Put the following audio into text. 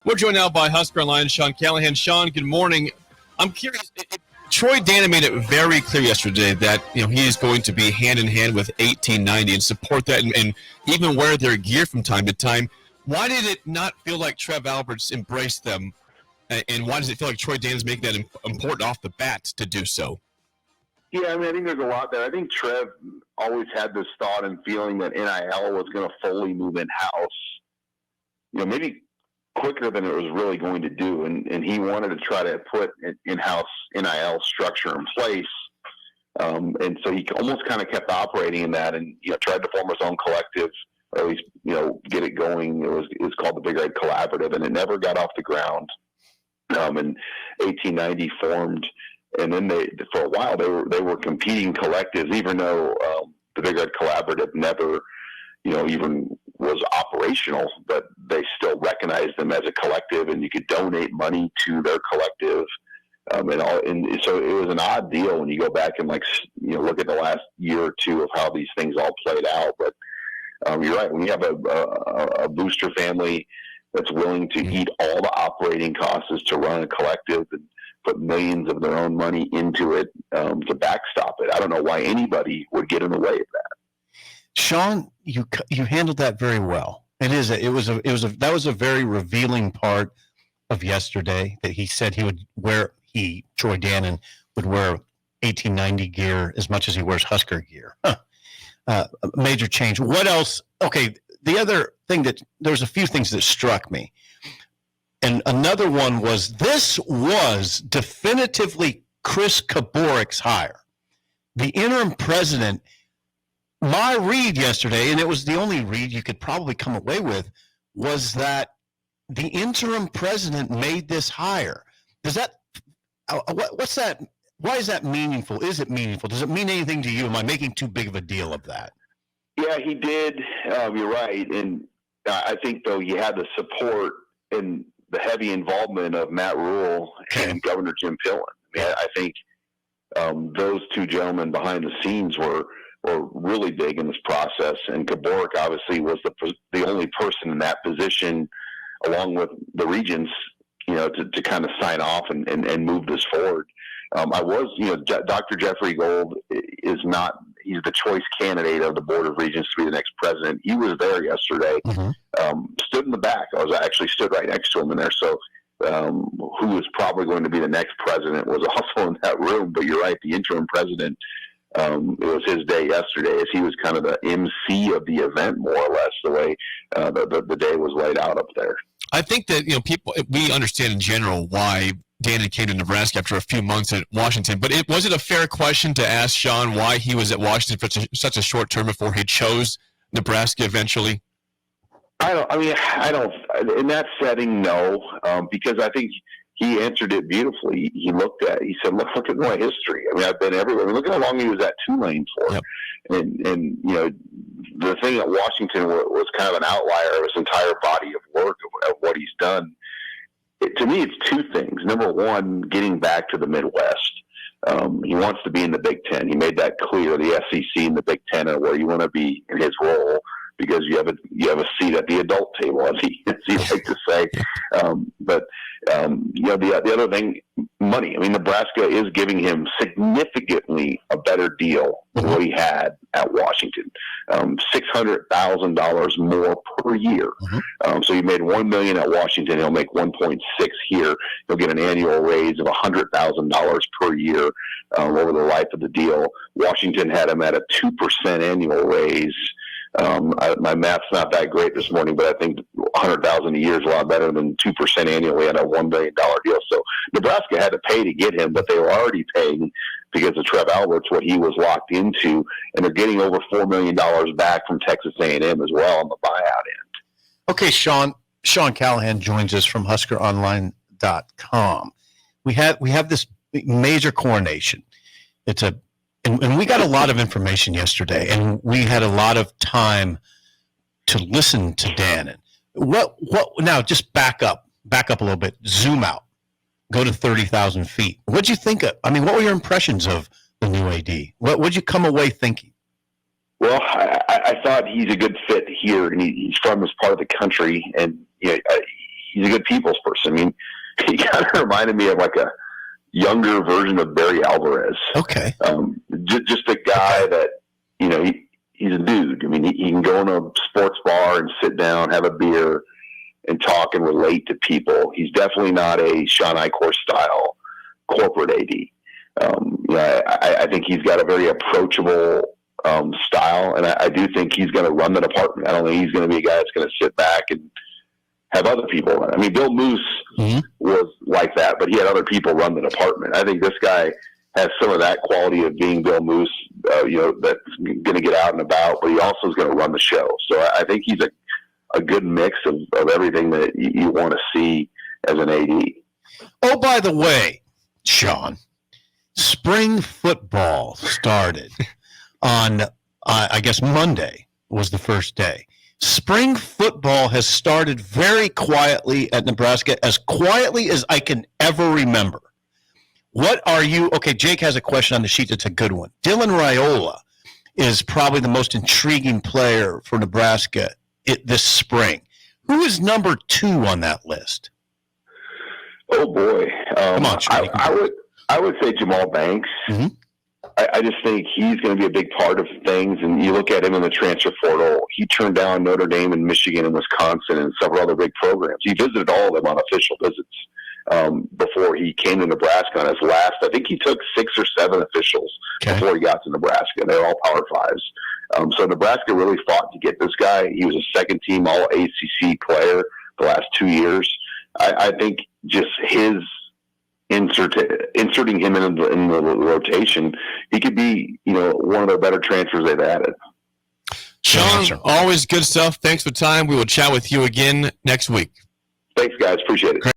We're joined now by Husker Online, Sean Callahan. Sean, good morning. I'm curious. Troy Dannon made it very clear yesterday that he is going to be hand in hand with 1890 and support that and even wear their gear from time to time. Why did it not feel like Trev Alberts embraced them, and why does it feel like Troy Dannon's making that important off the bat to do so? Yeah, I think there's a lot there. I think Trev always had this thought and feeling that NIL was going to fully move in-house, maybe quicker than it was really going to do. And he wanted to try to put an in-house NIL structure in place. And so he almost kind of kept operating in that and, tried to form his own collective, or at least, get it going. It was called the Big Red Collaborative, and it never got off the ground. And 1890 formed, and then for a while they were competing collectives, even though the Big Red Collaborative never, even was operational, but they still recognized them as a collective, and you could donate money to their collective. And so it was an odd deal when you go back and look at the last year or two of how these things all played out. But you're right. When you have a booster family that's willing to eat all the operating costs to run a collective and put millions of their own money into it to backstop it, I don't know why anybody would get in the way of that. Sean, you handled that very well. That was a very revealing part of yesterday, that he said Troy Dannon would wear 1890 gear as much as he wears Husker gear. Major change. What else? Okay, the other thing there's a few things that struck me. And another one was, this was definitively Chris Kaborik's hire. The interim president, my read yesterday, and it was the only read you could probably come away with, was that the interim president made this hire. Does that, what's that? Why is that meaningful? Is it meaningful? Does it mean anything to you? Am I making too big of a deal of that? Yeah, he did. You're right. And I think, though, you had the support and the heavy involvement of Matt Rule and Governor Jim Pillen. I think those two gentlemen behind the scenes were really big in this process. And Kaborik obviously was the only person in that position, along with the regents, to kind of sign off and move this forward. Dr. Jeffrey Gold is not, he's the choice candidate of the Board of Regents to be the next president. He was there yesterday, stood in the back. I stood right next to him in there. So who was probably going to be the next president was also in that room. But you're right, the interim president, it was his day yesterday, as he was kind of the MC of the event, more or less, the way the day was laid out up there. I think that we understand in general why Dannon came to Nebraska after a few months at Washington, but was it a fair question to ask Sean why he was at Washington for such a short term before he chose Nebraska eventually? I don't. In that setting, no, because I think he answered it beautifully. He said, look at my history. I've been everywhere. Look at how long he was at Tulane for. Yep. And the thing at Washington was kind of an outlier of his entire body of work of what he's done. To me, it's two things. Number one, getting back to the Midwest. He wants to be in the Big Ten. He made that clear, the SEC and the Big Ten are where you want to be in his role, because you have a seat at the adult table, as he like to say. The other thing, money. Nebraska is giving him significantly a better deal than what he had at Washington. $600,000 more per year. So he made $1 million at Washington. He'll make 1.6 here. He'll get an annual raise of $100,000 per year over the life of the deal. Washington had him at a 2% annual raise. My math's not that great this morning, but I think $100,000 a year is a lot better than 2% annually on a $1 million deal. So Nebraska had to pay to get him, but they were already paying because of Trev Alberts what he was locked into, and they're getting over $4 million back from Texas A&M as well on the buyout end. Okay, Sean Callahan joins us from HuskerOnline.com. We have this major coronation. And we got a lot of information yesterday, and we had a lot of time to listen to Dannon. What now? Just back up a little bit, zoom out, go to 30,000 feet. What'd you think of? What were your impressions of the new AD? What'd you come away thinking? Well, I thought he's a good fit here, and he's from this part of the country, and he's a good people's person. I mean, he kind of reminded me of like a younger version of Barry Alvarez. Okay. Just a guy that, you know, he's a dude. I mean, he can go in a sports bar and sit down, have a beer, and talk and relate to people. He's definitely not a Sean Eichhorst style corporate AD. I think he's got a very approachable style, and I do think he's going to run the department. I don't think he's going to be a guy that's going to sit back and have other people run. I mean, Bill Moose was like that, but he had other people run the department. I think this guy has some of that quality of being Bill Moose, that's going to get out and about, but he also is going to run the show. So I think he's a good mix of everything that you want to see as an AD. Oh, by the way, Sean, spring football started on, I guess, Monday was the first day. Spring football has started very quietly at Nebraska, as quietly as I can ever remember. What are you? Okay, Jake has a question on the sheet that's a good one. Dylan Raiola is probably the most intriguing player for Nebraska this spring. Who is number 2 on that list? Oh boy, Come on, Sean, I would say Jamal Banks. Mm-hmm. I just think he's going to be a big part of things. And you look at him in the transfer portal, he turned down Notre Dame and Michigan and Wisconsin and several other big programs. He visited all of them on official visits before he came to Nebraska on his last. I think he took 6 or 7 officials before he got to Nebraska. They're all Power 5s. So Nebraska really fought to get this guy. He was a second-team All-ACC player the last 2 years. I think just his inserting him in the rotation, he could be, one of the better transfers they've added. Sean, always good stuff. Thanks for the time. We will chat with you again next week. Thanks, guys. Appreciate it.